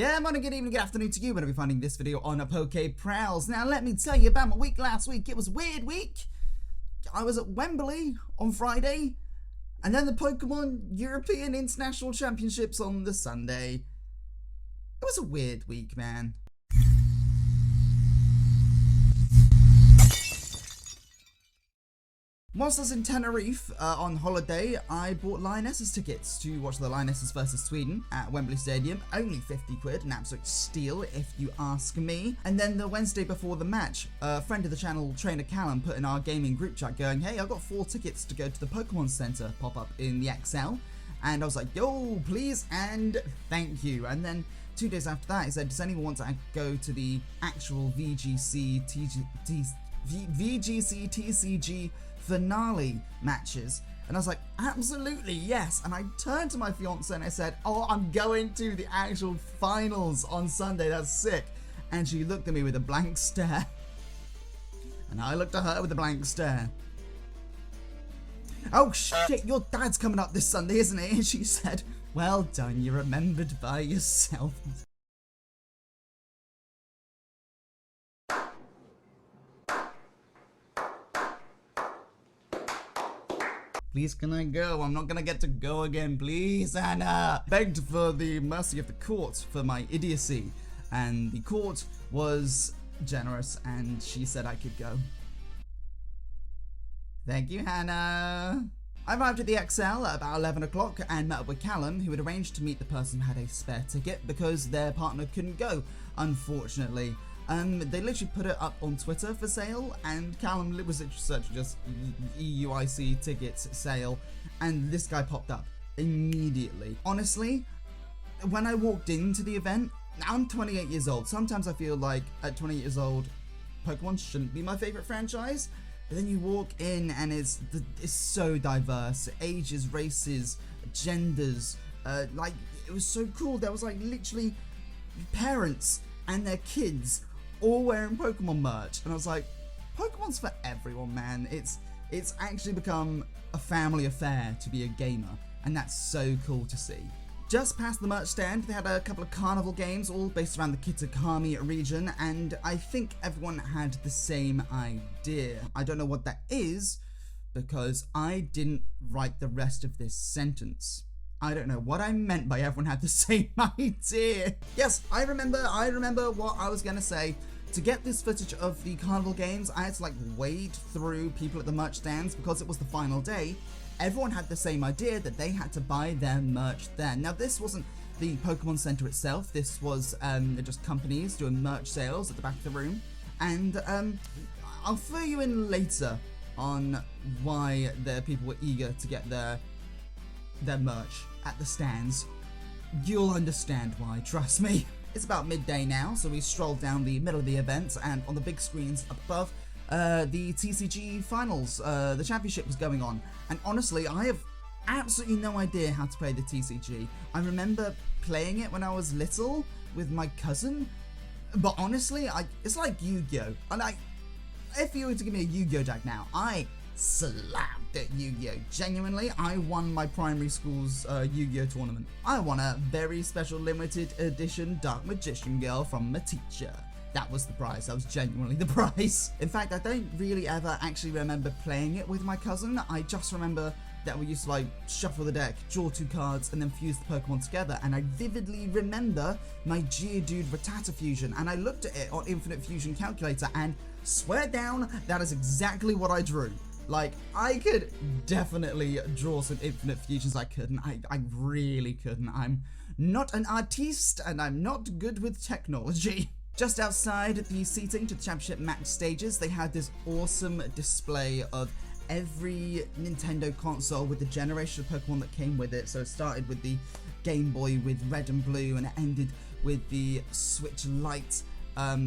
Yeah, morning, good evening, good afternoon to you whenever you're finding this video on a Patterrz. Now, let me tell you about my week last week. It was a weird week. I was at Wembley on Friday, and then the Pokemon European International Championships on the Sunday. It was a weird week, man. Whilst I was in Tenerife on holiday, I bought Lionesses tickets to watch the Lionesses versus Sweden at Wembley Stadium. Only 50 quid, an absolute steal if you ask me. And then the Wednesday before the match, a friend of the channel, Trainer Callum, put in our gaming group chat going, hey, I've got 4 tickets to go to the Pokemon Center pop up in the XL. And I was like, yo, please and thank you. And then 2 days after that, he said, does anyone want to go to the actual VGC TCG finale matches? And I was like, absolutely yes. And I turned to my fiance and I said, oh, I'm going to the actual finals on Sunday, that's sick. And she looked at me with a blank stare, and I looked at her with a blank stare. Oh shit, your dad's coming up this Sunday, isn't he? And she said, well done, you remembered by yourself. Please, can I go? I'm not gonna get to go again, please, Anna. Begged for the mercy of the court for my idiocy, and the court was generous, and she said I could go. Thank you, Hannah. I arrived at the XL at about 11 o'clock and met up with Callum, who had arranged to meet the person who had a spare ticket because their partner couldn't go, unfortunately. They literally put it up on Twitter for sale, and Callum was searching just EUIC tickets sale, and this guy popped up immediately. Honestly, when I walked into the event, I'm 28 years old. Sometimes I feel like at 28 years old, Pokemon shouldn't be my favorite franchise. But then you walk in and it's so diverse, ages, races, genders. Like, it was so cool. There was like literally parents and their kids all wearing Pokemon merch, and I was like, Pokemon's for everyone, man. It's actually become a family affair to be a gamer, and that's so cool to see. Just past the merch stand, they had a couple of carnival games, all based around the Kitakami region, and I think everyone had the same idea. I don't know what that is, because I didn't write the rest of this sentence. I don't know what I meant by everyone had the same idea. Yes, I remember what I was gonna say. To get this footage of the carnival games, I had to like wade through people at the merch stands because it was the final day. Everyone had the same idea that they had to buy their merch there. Now, this wasn't the Pokemon Center itself. This was just companies doing merch sales at the back of the room. And I'll fill you in later on why the people were eager to get their merch at the stands. You'll understand why, trust me. It's about midday now, so we strolled down the middle of the event, and on the big screens up above, the TCG finals, the championship was going on. And honestly, I have absolutely no idea how to play the TCG. I remember playing it when I was little with my cousin, but honestly, it's like Yu-Gi-Oh! And if you were to give me a Yu-Gi-Oh! Deck now, I slapped at Yu-Gi-Oh! Genuinely, I won my primary school's Yu-Gi-Oh! Tournament. I won a very special limited edition Dark Magician Girl from my teacher. That was the prize. That was genuinely the prize. In fact, I don't really ever actually remember playing it with my cousin. I just remember that we used to like shuffle the deck, draw 2 cards, and then fuse the Pokemon together. And I vividly remember my Geodude Rattata fusion, and I looked at it on Infinite Fusion Calculator and swear down, that is exactly what I drew. Like, I could definitely draw some infinite fusions. I couldn't. I really couldn't. I'm not an artiste, and I'm not good with technology. Just outside the seating to the championship match stages, they had this awesome display of every Nintendo console with the generation of Pokemon that came with it. So it started with the Game Boy with Red and Blue, and it ended with the Switch Lite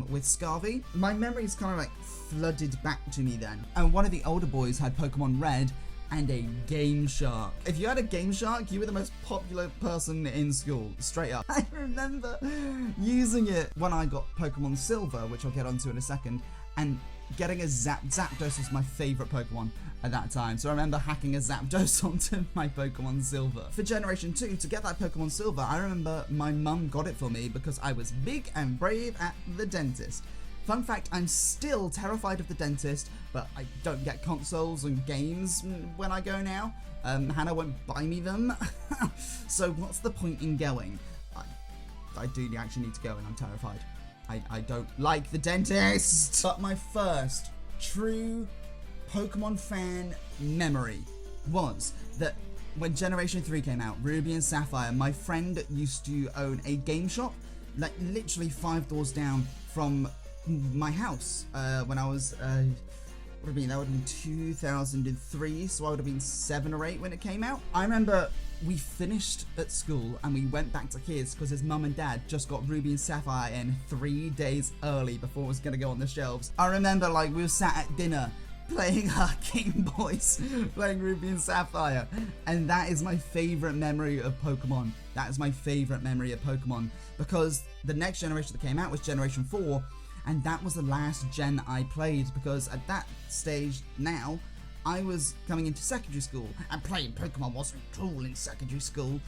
with Scarlet. My memories kind of like flooded back to me then. And one of the older boys had Pokemon Red, and a Game Shark. If you had a Game Shark, you were the most popular person in school, straight up. I remember using it when I got Pokemon Silver, which I'll get onto in a second, and getting a Zapdos was my favorite Pokemon at that time. So I remember hacking a Zapdos onto my Pokemon Silver. For Generation 2, to get that Pokemon Silver, I remember my mum got it for me because I was big and brave at the dentist. Fun fact, I'm still terrified of the dentist, but I don't get consoles and games when I go now. Hannah won't buy me them. So what's the point in going? I do actually need to go and I'm terrified. I don't like the dentist. But my first true Pokemon fan memory was that when Generation 3 came out, Ruby and Sapphire, my friend used to own a game shop, like literally 5 doors down from my house when I was, that would have been 2003, so I would have been 7 or 8 when it came out. I remember we finished at school and we went back to his because his mum and dad just got Ruby and Sapphire in 3 days early before it was going to go on the shelves. I remember like we were sat at dinner playing our Game Boys, playing Ruby and Sapphire, and that is my favourite memory of Pokemon. That is my favourite memory of Pokemon because the next generation that came out was Generation 4, and that was the last gen I played because at that stage now, I was coming into secondary school and playing Pokemon wasn't cool in secondary school.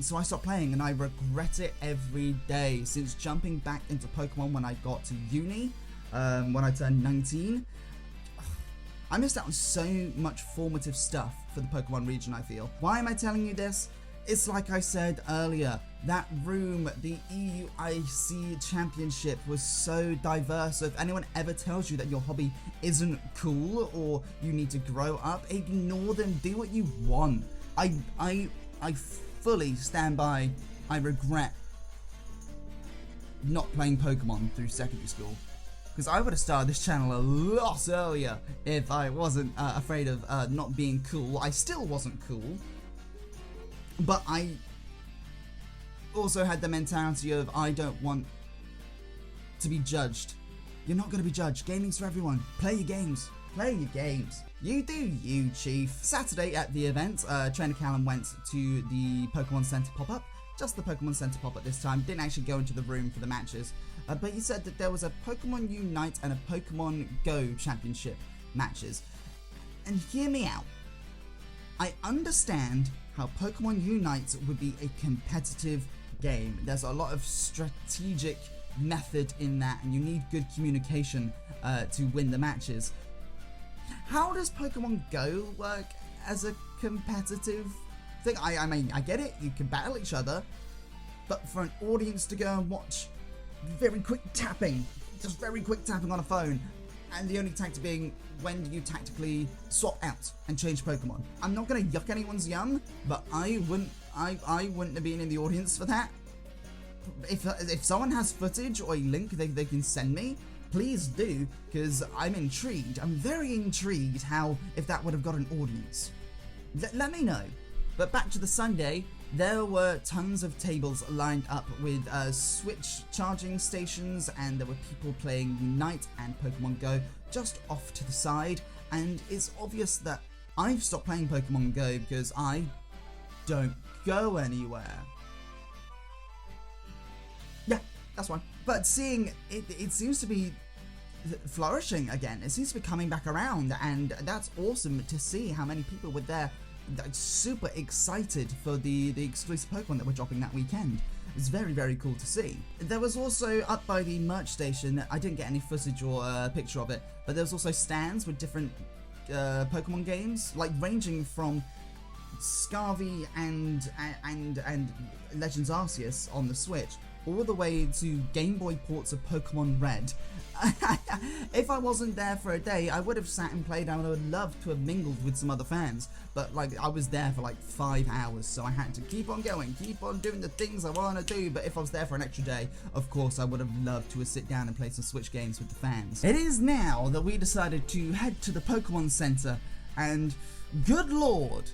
So I stopped playing and I regret it every day since jumping back into Pokemon when I got to uni, when I turned 19. I missed out on so much formative stuff for the Pokemon region, I feel. Why am I telling you this? It's like I said earlier, that room, the EUIC championship was so diverse. So if anyone ever tells you that your hobby isn't cool or you need to grow up, ignore them, do what you want. I fully stand by, I regret not playing Pokemon through secondary school. Because I would have started this channel a lot earlier if I wasn't afraid of not being cool. I still wasn't cool. But I also had the mentality of I don't want to be judged. You're not going to be judged. Gaming's for everyone. Play your games. Play your games. You do you, Chief. Saturday at the event, Trainer Callum went to the Pokemon Center pop-up. Just the Pokemon Center pop-up this time. Didn't actually go into the room for the matches. But he said that there was a Pokemon Unite and a Pokemon Go championship matches. And hear me out. I understand how Pokemon Unite would be a competitive game. There's a lot of strategic method in that and you need good communication to win the matches. How does Pokemon Go work as a competitive thing? I mean, I get it, you can battle each other, but for an audience to go and watch very quick tapping, just very quick tapping on a phone, and the only tactic being when do you tactically swap out and change Pokemon. I'm not gonna yuck anyone's yum, but I wouldn't have been in the audience for that. If someone has footage or a link they can send me, please do, because I'm intrigued. I'm very intrigued how if that would have got an audience. Let me know. But back to the Sunday, there were tons of tables lined up with Switch charging stations, and there were people playing Unite and Pokemon Go just off to the side, and it's obvious that I've stopped playing Pokemon Go because I don't go anywhere. Yeah, that's why. But seeing it seems to be flourishing again. It seems to be coming back around, and that's awesome to see how many people were there super excited for the exclusive Pokemon that we're dropping that weekend. It's very, very cool to see. There was also, up by the merch station, I didn't get any footage or picture of it, but there was also stands with different Pokemon games, like ranging from Scarlet and Legends Arceus on the Switch, all the way to Game Boy ports of Pokemon Red. If I wasn't there for a day, I would have sat and played, and I would love to have mingled with some other fans, but like I was there for like 5 hours, so I had to keep on going, keep on doing the things I want to do. But if I was there for an extra day, of course I would have loved to sit down and play some Switch games with the fans. It is now that we decided to head to the Pokemon Center, and good lord,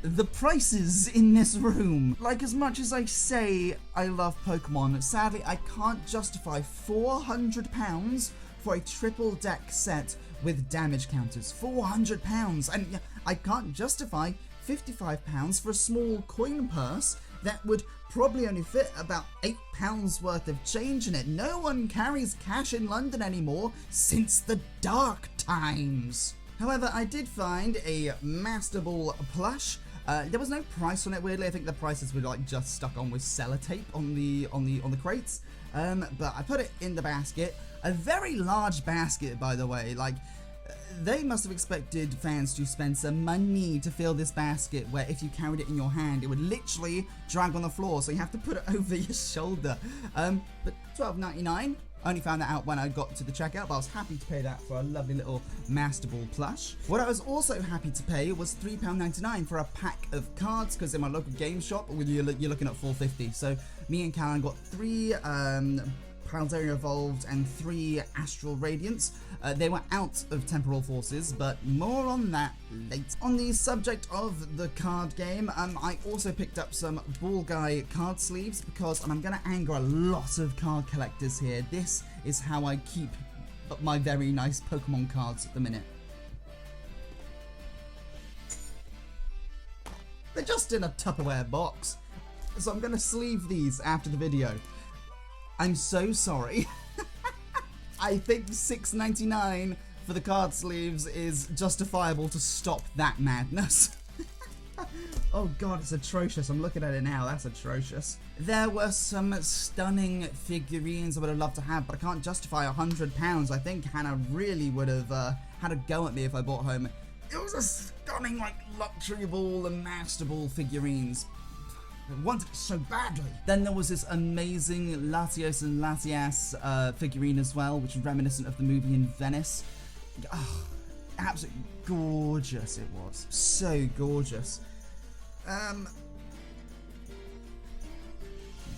the prices in this room. Like, as much as I say I love Pokemon, sadly I can't justify £400 for a triple deck set with damage counters. £400, and I can't justify £55 for a small coin purse that would probably only fit about £8 worth of change in it. No one carries cash in London anymore since the dark times. However, I did find a Master Ball plush. There was no price on it, weirdly. I think the prices were like just stuck on with sellotape on the crates. But I put it in the basket. A very large basket, by the way. Like, they must have expected fans to spend some money to fill this basket, where if you carried it in your hand, it would literally drag on the floor, so you have to put it over your shoulder. But $12.99. I only found that out when I got to the checkout, but I was happy to pay that for a lovely little Master Ball plush. What I was also happy to pay was £3.99 for a pack of cards, because in my local game shop, you're looking at $4.50. So me and Callan got 3 Palderia Evolved and 3 Astral Radiance. They were out of Temporal Forces, but more on that later. On the subject of the card game, I also picked up some Ball Guy card sleeves, because I'm going to anger a lot of card collectors here. This is how I keep my very nice Pokemon cards at the minute. They're just in a Tupperware box, so I'm going to sleeve these after the video. I'm so sorry. I think $6.99 for the card sleeves is justifiable to stop that madness. Oh god, it's atrocious. I'm looking at it now. That's atrocious. There were some stunning figurines I would have loved to have, but I can't justify £100. I think Hannah really would have had a go at me if I bought home. It was a stunning, like, luxury ball and Master Ball figurines. I wanted it so badly. Then there was this amazing Latios and Latias figurine as well, which is reminiscent of the movie in Venice. Oh, absolutely gorgeous it was. So gorgeous.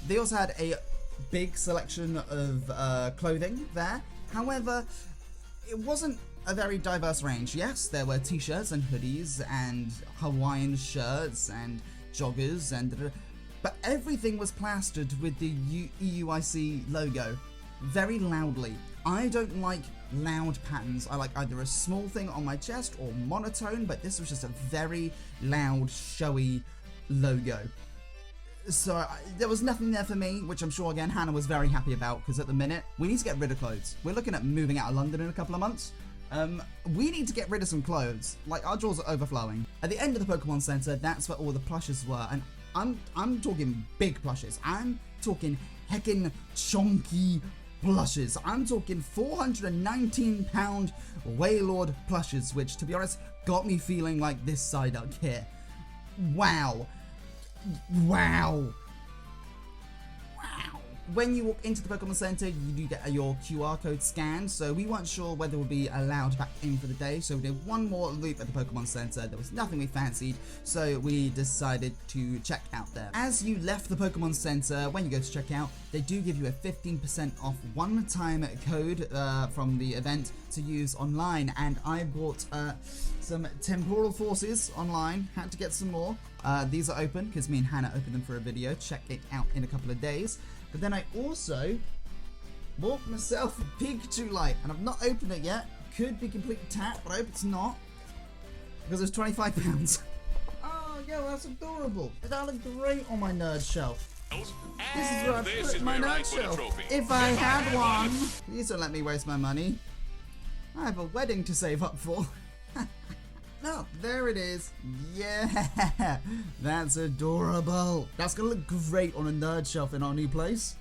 They also had a big selection of clothing there. However, it wasn't a very diverse range. Yes, there were t-shirts and hoodies and Hawaiian shirts and joggers, but everything was plastered with the EUIC logo very loudly. I don't like loud patterns. I like either a small thing on my chest or monotone, but this was just a very loud, showy logo. So there was nothing there for me, which I'm sure again Hannah was very happy about, because at the minute we need to get rid of clothes. We're looking at moving out of London in a couple of months. We need to get rid of some clothes. Like, our drawers are overflowing. At the end of the Pokemon Center, that's where all the plushes were, and I'm talking big plushes. I'm talking heckin' chonky plushes. I'm talking £419 Wailord plushes, which, to be honest, got me feeling like this side up here. Wow. Wow. When you walk into the Pokemon Center, you do get your QR code scanned, so we weren't sure whether we'd be allowed back in for the day, so we did one more loop at the Pokemon Center. There was nothing we fancied, so we decided to check out there. As you left the Pokemon Center, when you go to check out, they do give you a 15% off one-time code from the event to use online, and I bought some Temporal Forces online, had to get some more. These are open, because me and Hannah opened them for a video. Check it out in a couple of days. But then I also bought myself a Pikachu Light, and I've not opened it yet. Could be complete tap, but I hope it's not, because it's £25. Oh, yeah, well, that's adorable. That look great on my nerd shelf. This is where I put my nerd shelf. If I had one. Please don't let me waste my money. I have a wedding to save up for. No, there it is. Yeah, that's adorable. That's gonna look great on a nerd shelf in our new place.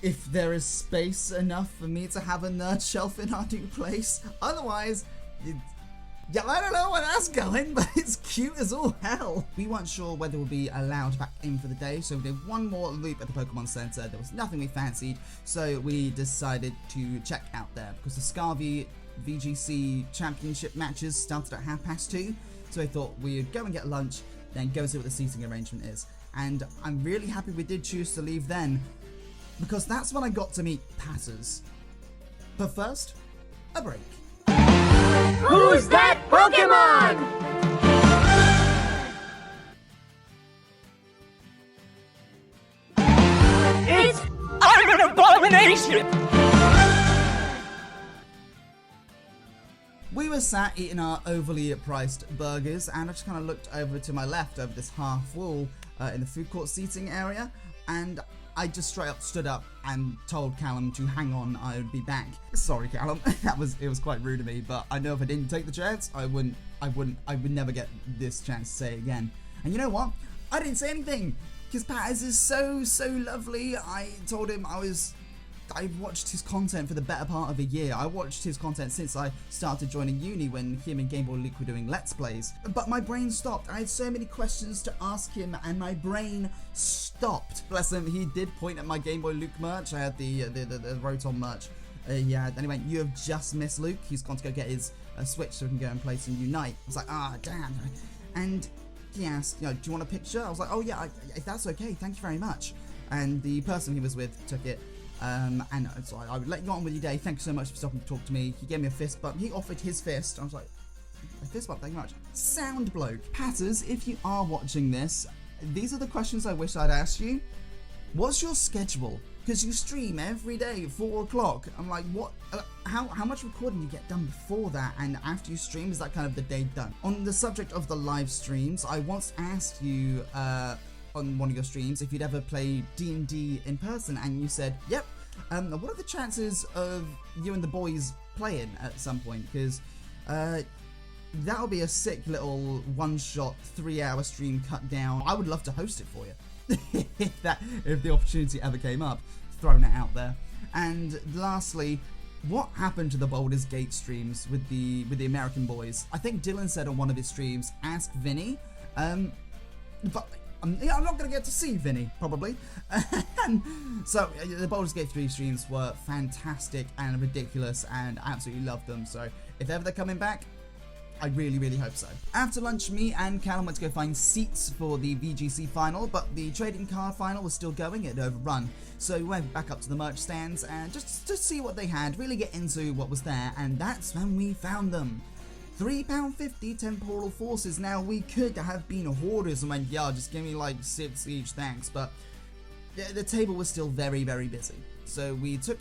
If there is space enough for me to have a nerd shelf in our new place. Otherwise, yeah, I don't know where that's going, but it's cute as all hell. We weren't sure whether we'll be allowed back in for the day, so we did one more loop at the Pokemon Center. There was nothing we fancied, so we decided to check out there, because the Scarlet VGC championship matches started at 2:30, so I thought we'd go and get lunch, then go and see what the seating arrangement is. And I'm really happy we did choose to leave then, because that's when I got to meet Patterrz. But first, a break. Who's that Pokemon? I'm an abomination! were sat eating our overly priced burgers, and I just kind of looked over to my left over this half wall in the food court seating area, and I just straight up stood up and told Callum to hang on, I would be back. Sorry, Callum, it was quite rude of me, but I know if I didn't take the chance, I would never get this chance to say it again. And you know what? I didn't say anything, because Patterrz is so lovely. I told him I've watched his content for the better part of a year. I watched his content since I started joining uni, when him and Game Boy Luke were doing Let's Plays. But my brain stopped. I had so many questions to ask him, and my brain stopped. Bless him, he did point at my Game Boy Luke merch. I had the Rotom merch. Yeah, anyway, you have just missed Luke. He's gone to go get his Switch so we can go and play some Unite. I was like, damn. And he asked, do you want a picture? I was like, oh yeah, if that's okay, thank you very much. And the person he was with took it. And so I would let you on with your day. Thank you so much for stopping to talk to me. He gave me a fist bump. He offered his fist. I was like, a fist bump, thank you much. Sound bloke. Patterrz, if you are watching this, these are the questions I wish I'd asked you. What's your schedule? Because you stream every day at 4 o'clock. I'm like, what? How much recording do you get done before that? And after you stream, is that kind of the day done? On the subject of the live streams, I once asked you, on one of your streams, if you'd ever play D&D in person, and you said, yep. What are the chances of you and the boys playing at some point? Because that'll be a sick little one-shot 3-hour stream cut down. I would love to host it for you if the opportunity ever came up. Throwing it out there. And lastly, what happened to the Baldur's Gate streams with the American boys? I think Dylan said on one of his streams, ask Vinny. But I'm not going to get to see Vinny, probably. So, the Baldur's Gate 3 streams were fantastic and ridiculous, and I absolutely loved them. So, if ever they're coming back, I really hope so. After lunch, me and Callum went to go find seats for the VGC final, but the trading card final was still going. It had overrun. So we went back up to the merch stands and just to see what they had, really get into what was there, and that's when we found them. £3.50 temporal forces. Now, we could have been hoarders and went, yeah, just give me like 6 each, thanks, but the table was still very busy. So we took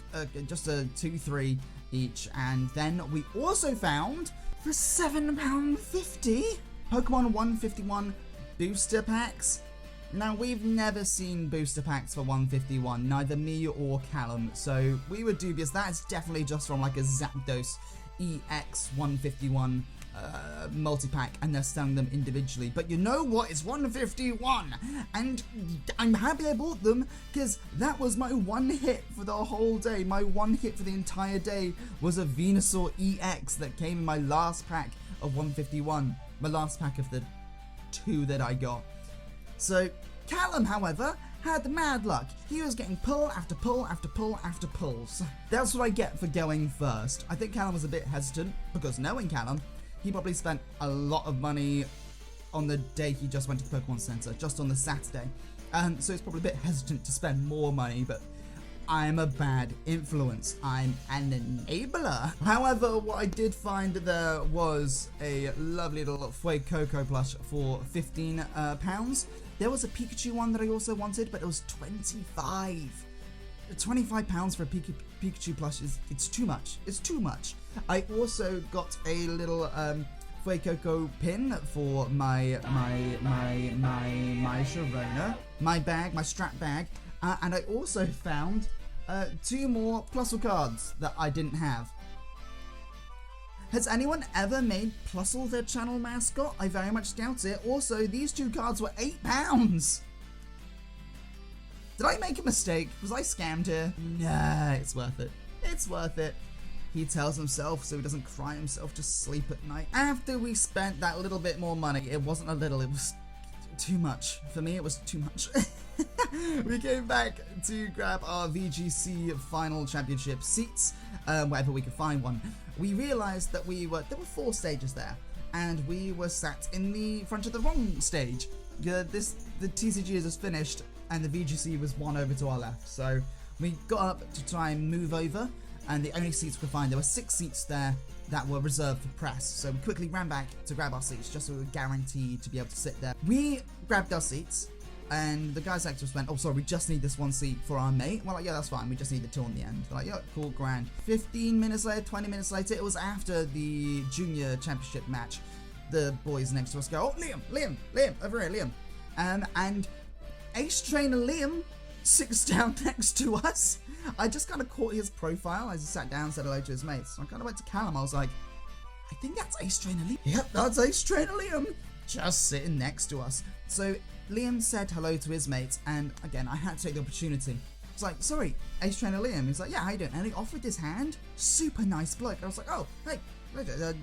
just a 2-3 each, and then we also found, for £7.50, Pokemon 151 booster packs. Now, we've never seen booster packs for 151, neither me or Callum, so we were dubious. That's definitely just from like a Zapdos EX 151 multi-pack, and they're selling them individually. But you know what? It's 151, and I'm happy I bought them, because that was my one hit for the whole day. My one hit for the entire day was a Venusaur EX that came in my last pack of 151. My last pack of the 2 that I got. So, Callum, however, had mad luck. He was getting pull after pull after pull after pulls. That's what I get for going first. I think Callum was a bit hesitant, because knowing Callum, he probably spent a lot of money on the day he just went to the Pokemon Center, just on the Saturday. So he's probably a bit hesitant to spend more money, but I'm a bad influence. I'm an enabler. However, what I did find there was a lovely little Fuecoco plush for £15. There was a Pikachu one that I also wanted, but it was £25. £25 for a Pikachu plush it's too much. It's too much. I also got a little Fuecoco pin for my Sharona, my bag, my strap bag, and I also found 2 more Plusle cards that I didn't have. Has anyone ever made Plusle their channel mascot? I very much doubt it. Also, these 2 cards were £8. Did I make a mistake? Was I scammed here? Nah, it's worth it. It's worth it. He tells himself so he doesn't cry himself to sleep at night. After we spent that little bit more money, it wasn't a little, it was too much. For me, it was too much. We came back to grab our VGC final championship seats, wherever we could find one. We realized that there were 4 stages there, and we were sat in the front of the wrong stage. The TCG is just finished, and the VGC was one over to our left. So we got up to try and move over, and the only seats we could find, there were 6 seats there that were reserved for press. So we quickly ran back to grab our seats, just so we were guaranteed to be able to sit there. We grabbed our seats, And the guys like just went, oh sorry, we just need this one seat for our mate. We're like, yeah, that's fine, we just need the two on the end. They're like, yeah, cool, grand. 15 minutes later, 20 minutes later, it was after the junior championship match. The boys next to us go, oh, Liam, over here, Liam. And AceTrainerLiam sits down next to us. I just kind of caught his profile as he sat down and said hello to his mates. So I kind of went to Callum, I was like, I think that's AceTrainerLiam. Yep, that's AceTrainerLiam. Just sitting next to us. So Liam said hello to his mates, and again, I had to take the opportunity. It's like, sorry, AceTrainerLiam. He's like, yeah, how you doing? And he offered his hand. Super nice bloke. I was like, oh, hey,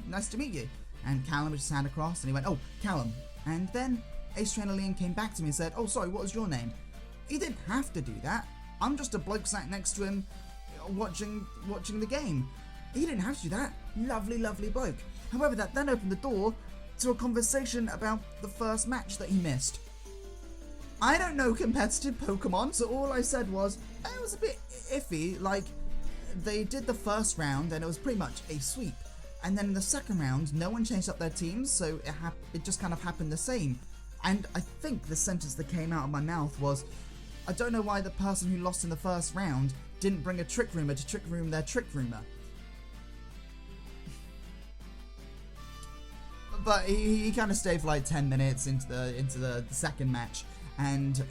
nice to meet you. And Callum put his hand across, and he went, oh, Callum. And then AceTrainerLiam came back to me and said, oh, sorry, what was your name? He didn't have to do that. I'm just a bloke sat next to him watching the game. He didn't have to do that. Lovely, lovely bloke. However, that then opened the door to a conversation about the first match that he missed. I don't know competitive Pokemon, so all I said was, it was a bit iffy. Like, they did the first round and it was pretty much a sweep. And then in the second round, no one changed up their teams, so it just kind of happened the same. And I think the sentence that came out of my mouth was, I don't know why the person who lost in the first round didn't bring a Trick Roomer to Trick Room their Trick Roomer. But he kind of stayed for like 10 minutes into the second match, and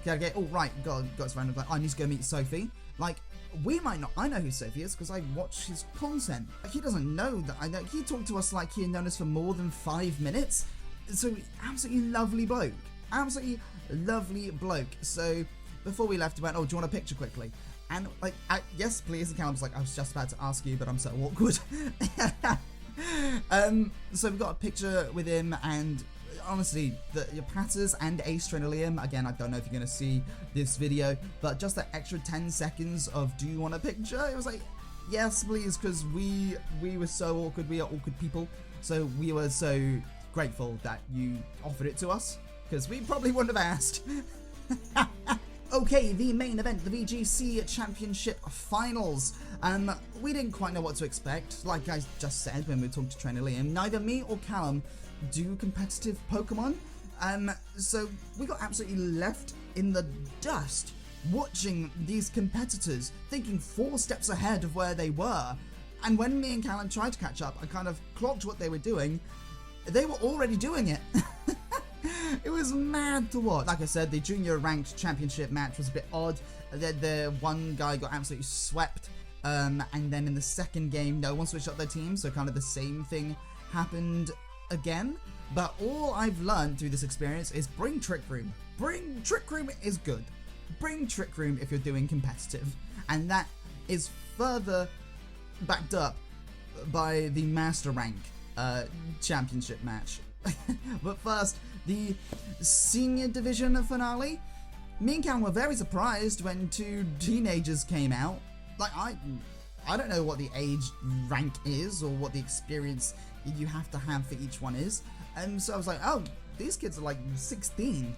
got his friend, like, I need to go meet Sophie. Like, we might not. I know who Sophie is because I watch his content. He doesn't know that I know. He talked to us like he had known us for more than 5 minutes. So absolutely lovely bloke. Absolutely lovely bloke. So before we left, he went, oh, do you want a picture quickly? And like, yes, please. And Callum was like, I was just about to ask you, but I'm so awkward. So we got a picture with him, and honestly, your Patterrz and AceTrainerLiam, again, I don't know if you're going to see this video, but just that extra 10 seconds of do you want a picture? It was like, yes, please, because we were so awkward. We are awkward people, so we were so grateful that you offered it to us, because we probably wouldn't have asked. Okay, the main event, the VGC Championship Finals. We didn't quite know what to expect. Like I just said when we talked to Trainer Liam, neither me or Callum do competitive Pokemon. So we got absolutely left in the dust watching these competitors, thinking 4 steps ahead of where they were. And when me and Callum tried to catch up, I kind of clocked what they were doing. They were already doing it. It was mad to watch. Like I said, the junior ranked championship match was a bit odd. The one guy got absolutely swept, and then in the second game, no one switched up their team, so kind of the same thing happened again. But all I've learned through this experience is bring Trick Room. Bring Trick Room is good. Bring Trick Room if you're doing competitive, and that is further backed up by the Master Rank championship match. But first, the senior division finale. Me and Callum were very surprised when 2 teenagers came out. Like, I don't know what the age rank is or what the experience you have to have for each one is. So I was like, oh, these kids are like 16.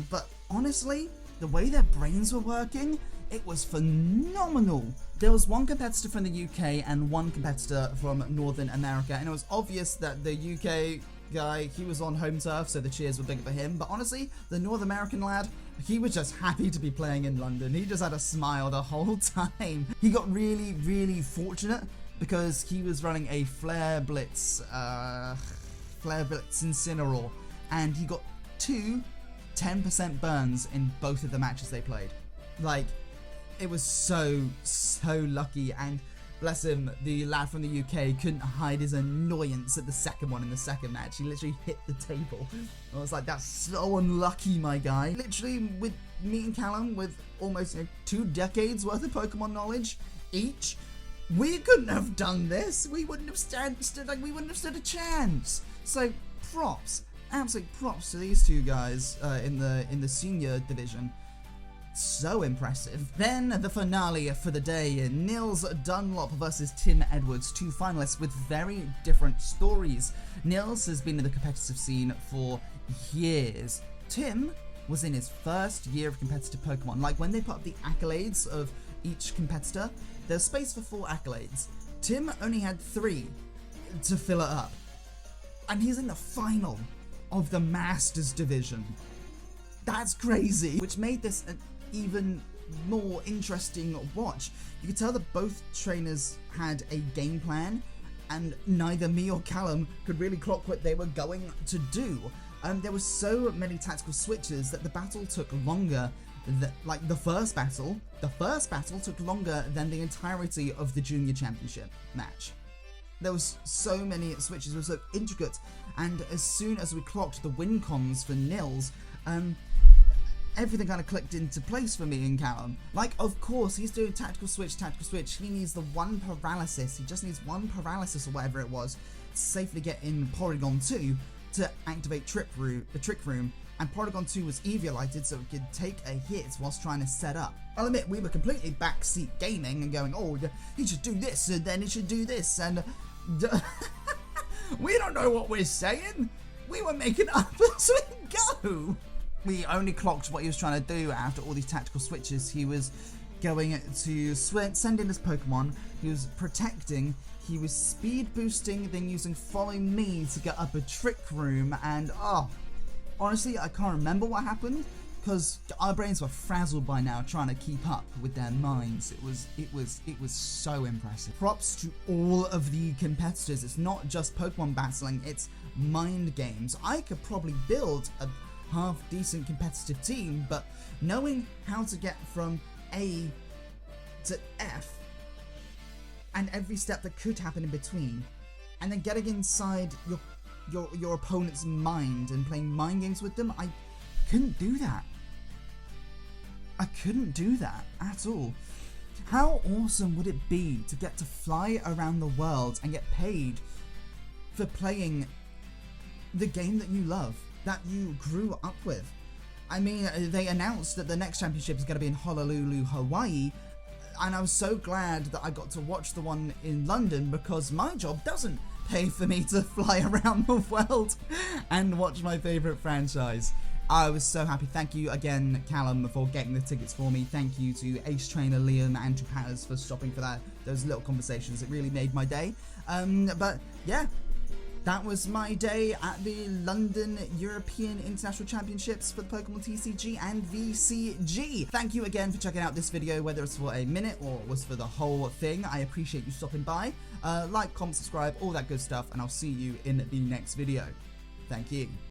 But honestly, the way their brains were working, it was phenomenal. There was one competitor from the UK and one competitor from Northern America, and it was obvious that the UK guy, he was on home turf, so the cheers were bigger for him. But honestly, the North American lad, he was just happy to be playing in London. He just had a smile the whole time. He got really, really fortunate because he was running a Flare Blitz Incineroar, and he got 2 10% burns in both of the matches they played. Like, it was so lucky, and bless him, the lad from the UK couldn't hide his annoyance at the second one in the second match. He literally hit the table. I was like, that's so unlucky, my guy. Literally, with me and Callum, with almost 2 decades worth of Pokemon knowledge each, we couldn't have done this. We wouldn't have stood a chance. So props, absolute props to these 2 guys in the senior division. So impressive. Then the finale for the day, Nils Dunlop versus Tim Edwards, 2 finalists with very different stories. Nils has been in the competitive scene for years. Tim was in his first year of competitive Pokemon. Like, when they put up the accolades of each competitor, there's space for 4 accolades. Tim only had 3 to fill it up. And he's in the final of the Masters division. That's crazy. Which made this an even more interesting watch. You could tell that both trainers had a game plan, and neither me or Callum could really clock what they were going to do. There were so many tactical switches that the battle took longer. Like the first battle took longer than the entirety of the Junior Championship match. There was so many switches, it was so intricate, and as soon as we clocked the win cons for Nils, everything kind of clicked into place for me and Callum. Like, of course, he's doing tactical switch, he needs the one paralysis, he just needs one paralysis or whatever it was, to safely get in Porygon 2 to activate the Trick Room, and Porygon 2 was EV-lighted so it could take a hit whilst trying to set up. I'll admit, we were completely backseat gaming and going, oh, he should do this, and then he should do this, and we don't know what we're saying. We were making up as we go. We only clocked what he was trying to do after all these tactical switches. He was going to send in his Pokemon, he was protecting, he was speed boosting, then using Follow Me to get up a Trick Room, and honestly, I can't remember what happened, because our brains were frazzled by now trying to keep up with their minds. It was so impressive. Props to all of the competitors. It's not just Pokemon battling, it's mind games. I could probably build a half-decent competitive team, but knowing how to get from A to F, and every step that could happen in between, and then getting inside your opponent's mind and playing mind games with them, I couldn't do that. I couldn't do that at all. How awesome would it be to get to fly around the world and get paid for playing the game that you love, that you grew up with? I mean, they announced that the next championship is going to be in Honolulu, Hawaii, and I was so glad that I got to watch the one in London, because my job doesn't pay for me to fly around the world and watch my favourite franchise. I was so happy. Thank you again, Callum, for getting the tickets for me. Thank you to AceTrainerLiam and to Patterrz for stopping for those little conversations. It really made my day. But yeah, that was my day at the London European International Championships for the Pokemon TCG and VCG. Thank you again for checking out this video, whether it's for a minute or was for the whole thing. I appreciate you stopping by. Like, comment, subscribe, all that good stuff, and I'll see you in the next video. Thank you.